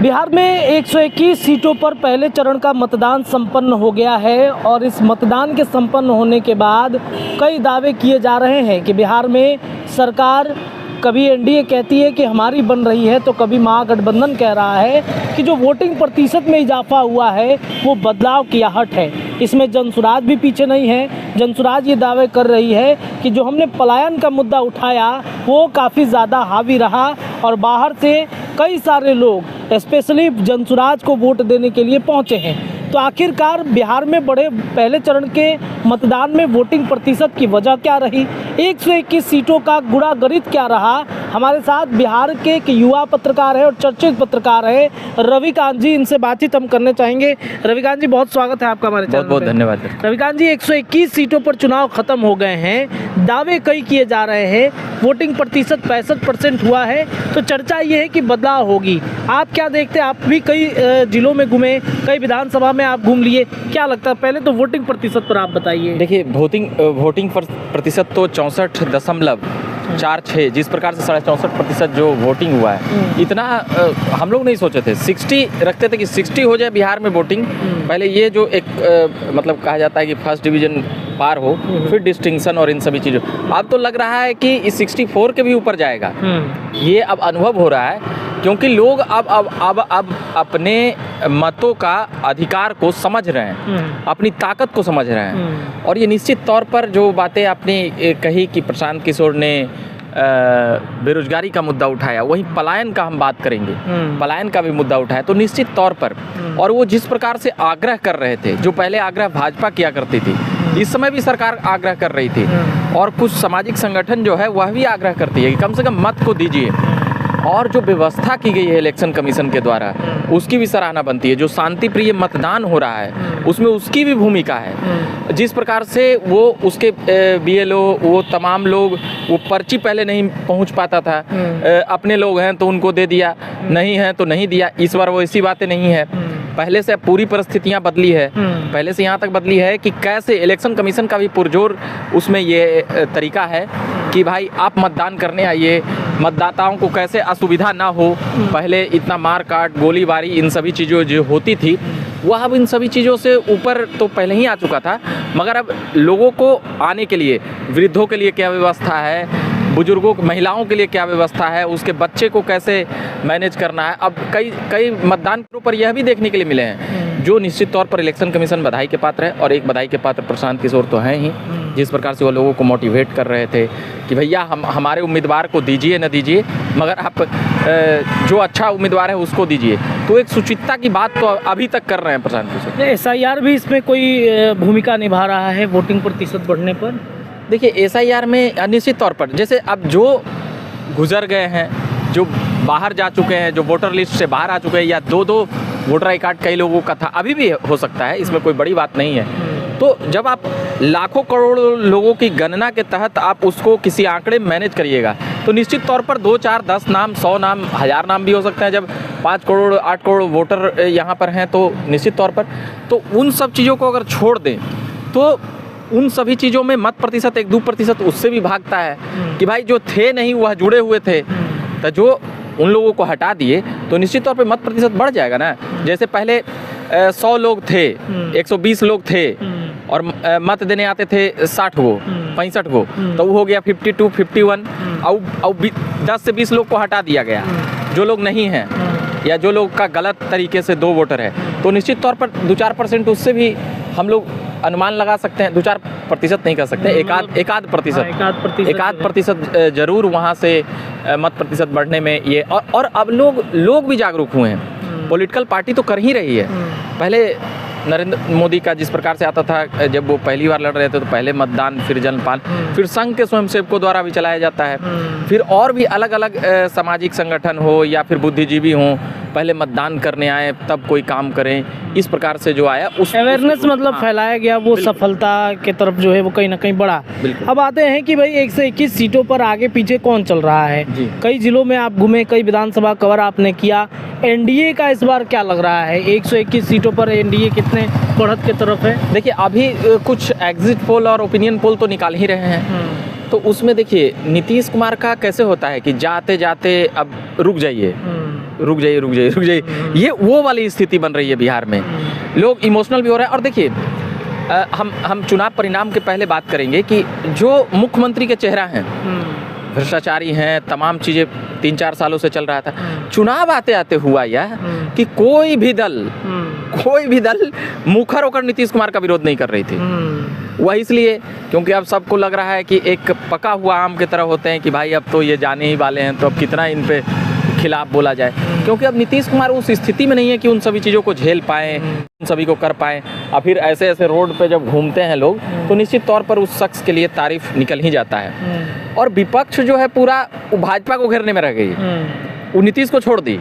बिहार में 121 सीटों पर पहले चरण का मतदान संपन्न हो गया है और इस मतदान के संपन्न होने के बाद कई दावे किए जा रहे हैं कि बिहार में सरकार कभी एनडीए कहती है कि हमारी बन रही है तो कभी महागठबंधन कह रहा है कि जो वोटिंग प्रतिशत में इजाफा हुआ है वो बदलाव की आहट है। इसमें जनसुराज भी पीछे नहीं है। जनसुराज ये दावे कर रही है कि जो हमने पलायन का मुद्दा उठाया वो काफ़ी ज़्यादा हावी रहा और बाहर से कई सारे लोग स्पेशली जनसुराज को वोट देने के लिए पहुंचे हैं। तो आखिरकार बिहार में बड़े पहले चरण के मतदान में वोटिंग प्रतिशत की वजह क्या रही, 121 सीटों का गुणा गणित क्या रहा। हमारे साथ बिहार के एक युवा पत्रकार है और चर्चित पत्रकार है रविकांत जी, इनसे बातचीत हम करने चाहेंगे। रविकांत जी, बहुत स्वागत है आपका हमारे चैनल पे। बहुत धन्यवाद। रविकांत जी, 121 सीटों पर चुनाव खत्म हो गए हैं, दावे कई किए जा रहे हैं, वोटिंग प्रतिशत 65% हुआ है, तो चर्चा ये है कि बदलाव होगी। आप क्या देखते हैं? आप भी कई जिलों में घूमे, कई विधानसभा में आप घूम लिए, क्या लगता है? पहले तो वोटिंग प्रतिशत पर आप बताइए। देखिए, वोटिंग प्रतिशत तो 64.46, जिस प्रकार से 64.5% जो वोटिंग हुआ है, इतना हम लोग नहीं सोचे थे। 60 रखते थे कि 60 हो जाए बिहार में वोटिंग। पहले ये जो एक मतलब कहा जाता है कि फर्स्ट डिवीजन पार हो, फिर डिस्टिंक्शन और इन सभी चीज़ों। अब तो लग रहा है कि इस 64 के भी ऊपर जाएगा। ये अब अनुभव हो रहा है क्योंकि लोग अब अपने मतों का अधिकार को समझ रहे हैं, अपनी ताकत को समझ रहे हैं। और ये निश्चित तौर पर जो बातें आपने कही कि प्रशांत किशोर ने बेरोजगारी का मुद्दा उठाया, वहीं पलायन का हम बात करेंगे, पलायन का भी मुद्दा उठाया, तो निश्चित तौर पर और वो जिस प्रकार से आग्रह कर रहे थे, जो पहले आग्रह भाजपा किया करती थी, इस समय भी सरकार आग्रह कर रही थी और कुछ सामाजिक संगठन जो है वह भी आग्रह करती है कि कम से कम मत को दीजिए। और जो व्यवस्था की गई है इलेक्शन कमीशन के द्वारा, उसकी भी सराहना बनती है। जो शांति प्रिय मतदान हो रहा है उसमें उसकी भी भूमिका है। जिस प्रकार से वो उसके बीएलओ, वो तमाम लोग, वो पर्ची पहले नहीं पहुंच पाता था, अपने लोग हैं तो उनको दे दिया, नहीं हैं तो नहीं दिया। इस बार वो ऐसी बातें नहीं है। पहले से पूरी परिस्थितियां बदली है, पहले से यहाँ तक बदली है कि कैसे इलेक्शन कमीशन का भी पुरजोर उसमें ये तरीका है कि भाई आप मतदान करने आइए, मतदाताओं को कैसे असुविधा ना हो। पहले इतना मार काट, गोलीबारी, इन सभी चीज़ों जो होती थी, वह अब इन सभी चीज़ों से ऊपर तो पहले ही आ चुका था, मगर अब लोगों को आने के लिए, वृद्धों के लिए क्या व्यवस्था है, बुजुर्गों, महिलाओं के लिए क्या व्यवस्था है, उसके बच्चे को कैसे मैनेज करना है। अब कई मतदान केंद्रों पर यह भी देखने के लिए मिले हैं, जो निश्चित तौर पर इलेक्शन कमीशन बधाई के पात्र है। और एक बधाई के पात्र प्रशांत किशोर तो हैं ही, जिस प्रकार से वो लोगों को मोटिवेट कर रहे थे कि भैया हमारे उम्मीदवार को दीजिए न दीजिए, मगर आप जो अच्छा उम्मीदवार है उसको दीजिए। तो एक सुचिता की बात तो अभी तक कर रहे हैं प्रशांत किशोर। SIR भी इसमें कोई भूमिका निभा रहा है वोटिंग प्रतिशत बढ़ने पर? देखिए, SIR में निश्चित तौर पर, जैसे अब जो गुजर गए हैं, जो बाहर जा चुके हैं, जो वोटर लिस्ट से बाहर आ चुके हैं, या दो वोटर आई कार्ड कई लोगों का था, अभी भी हो सकता है, इसमें कोई बड़ी बात नहीं है। तो जब आप लाखों करोड़ लोगों की गणना के तहत आप उसको किसी आंकड़े में मैनेज करिएगा, तो निश्चित तौर पर 2, 4, 10 नाम, 100 नाम, 1000 नाम भी हो सकते हैं। जब 5 करोड़ 8 करोड़ वोटर यहाँ पर हैं, तो निश्चित तौर पर तो उन सब चीज़ों को अगर छोड़ दें तो उन सभी चीज़ों में मत प्रतिशत 1-2% उससे भी भागता है कि भाई जो थे नहीं वह जुड़े हुए थे, तो जो उन लोगों को हटा दिए तो निश्चित तौर पे मत प्रतिशत बढ़ जाएगा ना। जैसे पहले 100 लोग थे, 120 लोग थे और मत देने आते थे 60 गो, 65 गो, तो वो हो गया 52, 51। और 10 से 20 लोग को हटा दिया गया, जो लोग नहीं हैं या जो लोग का गलत तरीके से 2 वोटर है, तो निश्चित तौर पर 2-4% उससे भी हम लोग अनुमान लगा सकते हैं। 2-4% नहीं कर सकते, एकाध प्रतिशत जरूर वहाँ से मत प्रतिशत बढ़ने में ये। और अब लोग भी जागरूक हुए हैं, पॉलिटिकल पार्टी तो कर ही रही है। पहले नरेंद्र मोदी का जिस प्रकार से आता था, जब वो पहली बार लड़ रहे थे, तो पहले मतदान, फिर जनपाल, फिर संघ के स्वयंसेवकों द्वारा भी चलाया जाता है, फिर और भी अलग अलग सामाजिक संगठन हो या फिर बुद्धिजीवी हों, पहले मतदान करने आए तब कोई काम करें, इस प्रकार से जो आया उस अवेयरनेस मतलब फैलाया गया, वो सफलता के तरफ जो है वो कहीं ना कहीं बढ़ा। अब आते हैं कि भाई 121 सीटों पर आगे पीछे कौन चल रहा है। कई जिलों में आप घूमे, कई विधानसभा कवर आपने किया, एनडीए का इस बार क्या लग रहा है? 121 सीटों पर एनडीए कितने बढ़त की तरफ है? देखिए, अभी कुछ एग्जिट पोल और ओपिनियन पोल तो निकाल ही रहे हैं तो उसमें देखिए नीतीश कुमार का कैसे होता है कि जाते जाते अब रुक जाइए, रुक जाइए, रुक जाइए, रुक जाइए, ये वो वाली स्थिति बन रही है बिहार में। लोग इमोशनल भी हो रहे हैं। और देखिए हम चुनाव परिणाम के पहले बात करेंगे कि जो मुख्यमंत्री के चेहरा हैं, भ्रष्टाचारी हैं, तमाम चीज़ें 3-4 सालों से चल रहा था। चुनाव आते आते हुआ यह कि कोई भी दल मुखर होकर नीतीश कुमार का विरोध नहीं कर रही थी। वह इसलिए क्योंकि अब सबको लग रहा है कि एक पका हुआ आम की तरह होते हैं कि भाई अब तो ये जाने ही वाले हैं, तो अब कितना इन पे खिलाफ बोला जाए, क्योंकि अब नीतीश कुमार उस स्थिति में नहीं है कि उन सभी चीज़ों को झेल पाएँ, उन सभी को कर पाएँ। अब फिर ऐसे ऐसे रोड पे जब घूमते हैं लोग तो निश्चित तौर पर उस शख्स के लिए तारीफ निकल ही जाता है। और विपक्ष जो है पूरा भाजपा को घेरने में रह गई, वो नीतीश को छोड़ दी।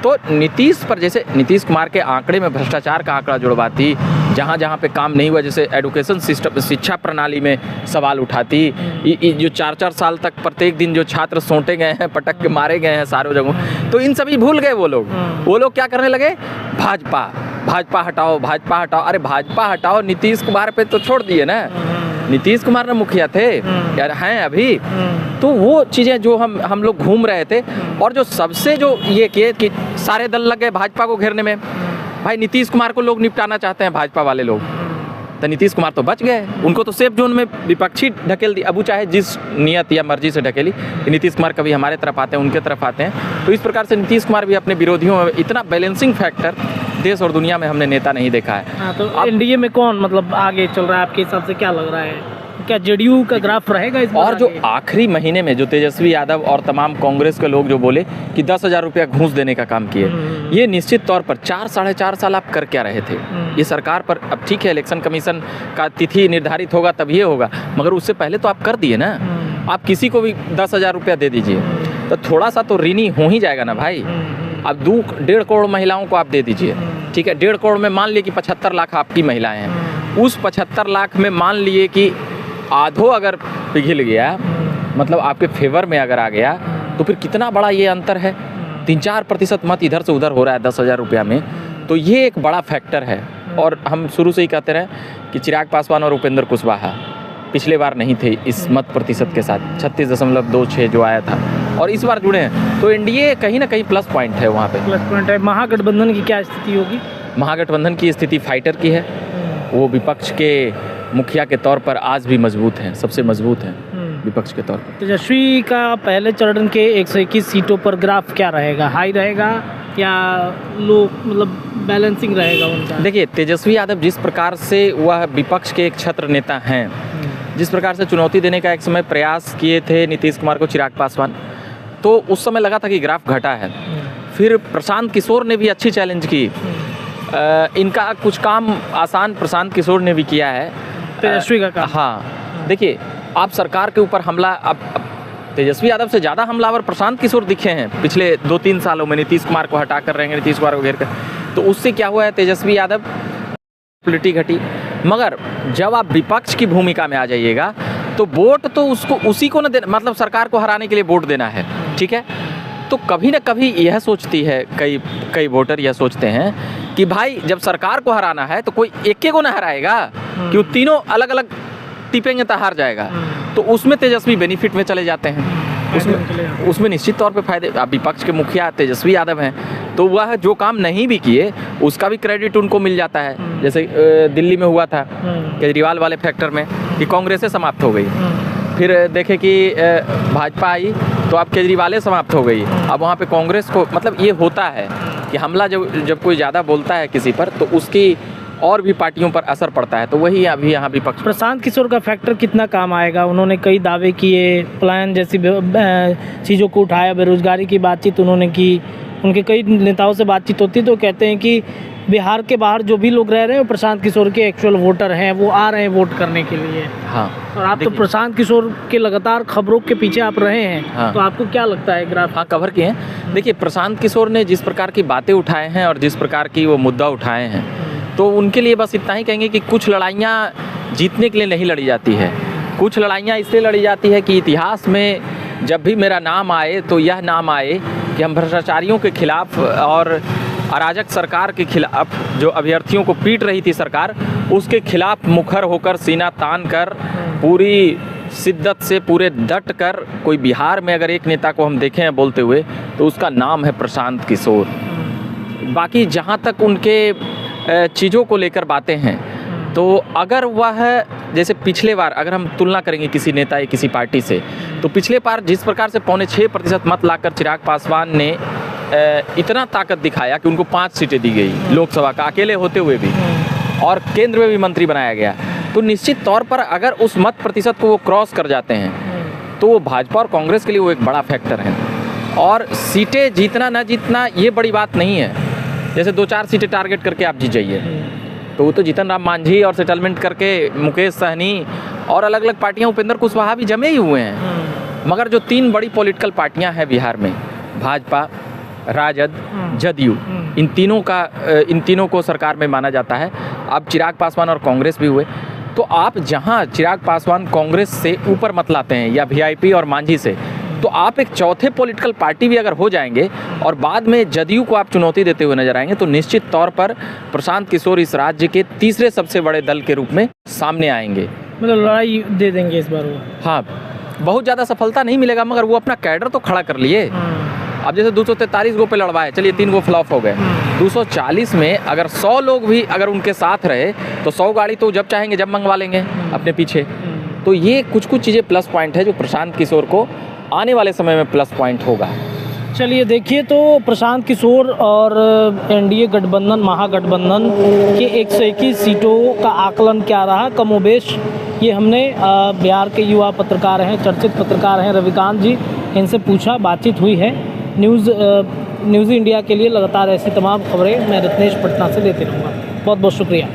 तो नीतीश पर जैसे नीतीश कुमार के आंकड़े में भ्रष्टाचार का आंकड़ा जुड़वाती, जहाँ जहाँ पे काम नहीं हुआ, जैसे एजुकेशन सिस्टम, शिक्षा प्रणाली में सवाल उठाती, जो 4-4 साल तक प्रत्येक दिन जो छात्र सौंटे गए हैं, पटक के मारे गए हैं सारों जगहों, तो इन सभी भूल गए वो लोग क्या करने लगे, भाजपा हटाओ, भाजपा हटाओ। अरे भाजपा हटाओ, नीतीश कुमार पे तो छोड़ दिए ना, नीतीश कुमार ने मुखिया थे यार, हैं अभी। तो वो चीज़ें जो हम लोग घूम रहे थे, और जो सबसे जो ये किए कि सारे दल लग गए भाजपा को घेरने में। भाई नीतीश कुमार को लोग निपटाना चाहते हैं, भाजपा वाले लोग, तो नीतीश कुमार तो बच गए, उनको तो सेफ जोन में विपक्षी ढकेल दी। अब वो चाहे जिस नियत या मर्जी से ढकेली, नीतीश कुमार कभी हमारे तरफ आते हैं, उनके तरफ आते हैं। तो इस प्रकार से नीतीश कुमार भी अपने विरोधियों में इतना बैलेंसिंग फैक्टर देश और दुनिया में हमने नेता नहीं देखा है। हाँ, तो एनडीए में कौन मतलब आगे चल रहा है आपके हिसाब से, क्या लग रहा है? क्या जेडीयू का ग्राफ रहेगा इस बार? और जो आखिरी महीने में जो तेजस्वी यादव और तमाम कांग्रेस के लोग जो बोले कि 10,000 रुपया घूस देने का काम किए, ये निश्चित तौर पर 4-4.5 साल आप कर क्या रहे थे? ये सरकार पर, अब ठीक है इलेक्शन कमीशन का तिथि निर्धारित होगा तब ये होगा, मगर उससे पहले तो आप कर दिए ना। आप किसी को भी 10,000 रुपया दे दीजिए तो थोड़ा सा तो ऋणी हो ही जाएगा ना भाई। अब 1.5 करोड़ महिलाओं को आप दे दीजिए, ठीक है, 1.5 करोड़ में मान लिए कि 75 लाख आपकी महिलाएं हैं, उस 75 लाख में मान लिए कि आधो अगर पिघल गया, मतलब आपके फेवर में अगर आ गया, तो फिर कितना बड़ा ये अंतर है। 3-4% मत इधर से उधर हो रहा है 10,000 रुपया में, तो ये एक बड़ा फैक्टर है। और हम शुरू से ही कहते रहे कि चिराग पासवान और उपेंद्र कुशवाहा पिछले बार नहीं थे इस मत प्रतिशत के साथ, 36.26 जो आया था, और इस बार जुड़े हैं, तो एनडीए कहीं ना कहीं प्लस पॉइंट है, वहाँ पे प्लस पॉइंट है। महागठबंधन की क्या स्थिति होगी? महागठबंधन की स्थिति फाइटर की है, वो विपक्ष के मुखिया के तौर पर आज भी मजबूत हैं, सबसे मजबूत हैं विपक्ष के तौर पर। तेजस्वी का पहले चरण के 121 सीटों पर ग्राफ क्या रहेगा, हाई रहेगा या लो, मतलब बैलेंसिंग रहेगा उनका? देखिए तेजस्वी यादव जिस प्रकार से वह विपक्ष के एक छत्र नेता हैं, जिस प्रकार से चुनौती देने का एक समय प्रयास किए थे नीतीश कुमार को चिराग पासवान, तो उस समय लगा था कि ग्राफ घटा है। फिर प्रशांत किशोर ने भी अच्छी चैलेंज की, इनका कुछ काम आसान प्रशांत किशोर ने भी किया है, तेजस्वी का काम। हाँ, देखिए आप सरकार के ऊपर हमला, अब तेजस्वी यादव से ज़्यादा हमलावर प्रशांत किशोर दिखे हैं पिछले 2-3 सालों में, नीतीश कुमार को हटा कर रहेंगे, नीतीश कुमार को घेर कर। तो उससे क्या हुआ है, तेजस्वी यादव पॉपुलैरिटी घटी। मगर जब आप विपक्ष की भूमिका में आ जाइएगा तो वोट तो उसको उसी को न देना, मतलब सरकार को हराने के लिए वोट देना है, ठीक है। तो कभी न कभी यह सोचती है कई वोटर यह सोचते हैं कि भाई जब सरकार को हराना है तो कोई एक को ना हराएगा, कि वो तीनों अलग अलग टिपेंगे तो हार जाएगा। तो उसमें तेजस्वी बेनिफिट में चले जाते हैं, उसमें निश्चित तौर पे फायदे। अब विपक्ष के मुखिया तेजस्वी यादव हैं, तो वह जो काम नहीं भी किए उसका भी क्रेडिट उनको मिल जाता है। जैसे दिल्ली में हुआ था केजरीवाल वाले फैक्टर में कि कांग्रेस समाप्त हो गई, फिर देखे कि भाजपा आई तो अब केजरीवाल समाप्त हो गई, अब वहाँ पे कांग्रेस को, मतलब ये होता है कि हमला जब कोई ज़्यादा बोलता है किसी पर तो उसकी और भी पार्टियों पर असर पड़ता है। तो वही अभी यहाँ विपक्ष। प्रशांत किशोर का फैक्टर कितना काम आएगा? उन्होंने कई दावे किए, प्लान जैसी चीज़ों को उठाया, बेरोजगारी की बातचीत उन्होंने की, उनके कई नेताओं से बातचीत होती तो कहते हैं कि बिहार के बाहर जो भी लोग रह रहे हैं वो प्रशांत किशोर के एक्चुअल वोटर हैं, वो आ रहे हैं वोट करने के लिए। हाँ, और आप तो प्रशांत किशोर के लगातार खबरों के पीछे आप रहे हैं। हाँ, तो आपको क्या लगता है ग्राफ? हाँ, कवर किए हैं। देखिए प्रशांत किशोर ने जिस प्रकार की बातें उठाए हैं और जिस प्रकार की वो मुद्दा उठाए हैं, तो उनके लिए बस इतना ही कहेंगे कि कुछ लड़ाइयाँ जीतने के लिए नहीं लड़ी जाती है, कुछ लड़ाइयाँ इसलिए लड़ी जाती है कि इतिहास में जब भी मेरा नाम आए तो यह नाम आए कि हम भ्रष्टाचारियों के खिलाफ और अराजक सरकार के खिलाफ, जो अभ्यर्थियों को पीट रही थी सरकार, उसके खिलाफ मुखर होकर सीना तान कर पूरी शिद्दत से पूरे डट कर कोई बिहार में अगर एक नेता को हम देखें हैं बोलते हुए तो उसका नाम है प्रशांत किशोर। बाकी जहाँ तक उनके चीज़ों को लेकर बातें हैं तो अगर वह जैसे पिछले बार अगर हम तुलना करेंगे किसी नेता या किसी पार्टी से तो पिछले बार जिस प्रकार से 5.6% मत लाकर चिराग पासवान ने इतना ताकत दिखाया कि उनको 5 सीटें दी गई लोकसभा का अकेले होते हुए भी और केंद्र में भी मंत्री बनाया गया, तो निश्चित तौर पर अगर उस मत प्रतिशत को वो क्रॉस कर जाते हैं तो वो भाजपा और कांग्रेस के लिए वो एक बड़ा फैक्टर है। और सीटें जीतना ना जीतना ये बड़ी बात नहीं है, जैसे 2-4 सीटें टारगेट करके आप जीत जाइए तो वो तो जीतन राम मांझी और सेटलमेंट करके मुकेश सहनी और अलग अलग पार्टियां, उपेंद्र कुशवाहा भी जमे ही हुए हैं। मगर जो 3 बड़ी पॉलिटिकल पार्टियां हैं बिहार में, भाजपा, राजद, जदयू, इन तीनों को सरकार में माना जाता है। अब चिराग पासवान और कांग्रेस भी हुए, तो आप जहां चिराग पासवान कांग्रेस से ऊपर मत लाते हैं या वीआईपी और मांझी से, तो आप एक चौथे पॉलिटिकल पार्टी भी अगर हो जाएंगे और बाद में जदयू को आप चुनौती देते हुए नजर आएंगे तो निश्चित तौर पर प्रशांत किशोर इस राज्य के तीसरे सबसे बड़े दल के रूप में सामने आएंगे। मतलब लड़ाई दे देंगे इस बार वो। हाँ, बहुत ज़्यादा सफलता नहीं मिलेगा मगर वो अपना कैडर तो खड़ा कर लिए। अब जैसे 243 गो पे लड़वाए, चलिए 3 गो फ्लॉप हो गए, 240 में अगर 100 लोग भी अगर उनके साथ रहे तो 100 गाड़ी तो जब चाहेंगे जब मंगवा लेंगे अपने पीछे। तो ये कुछ चीज़ें प्लस पॉइंट है जो प्रशांत किशोर को आने वाले समय में प्लस पॉइंट होगा। चलिए देखिए, तो प्रशांत किशोर और एनडीए गठबंधन महागठबंधन के 121 सीटों का आकलन क्या रहा कमोबेश, ये हमने बिहार के युवा पत्रकार हैं, चर्चित पत्रकार हैं रविकांत जी, इनसे पूछा, बातचीत हुई है। न्यूज़ इंडिया के लिए लगातार ऐसी तमाम खबरें मैं रत्नेश पटना से देते रहूँगा। बहुत बहुत शुक्रिया।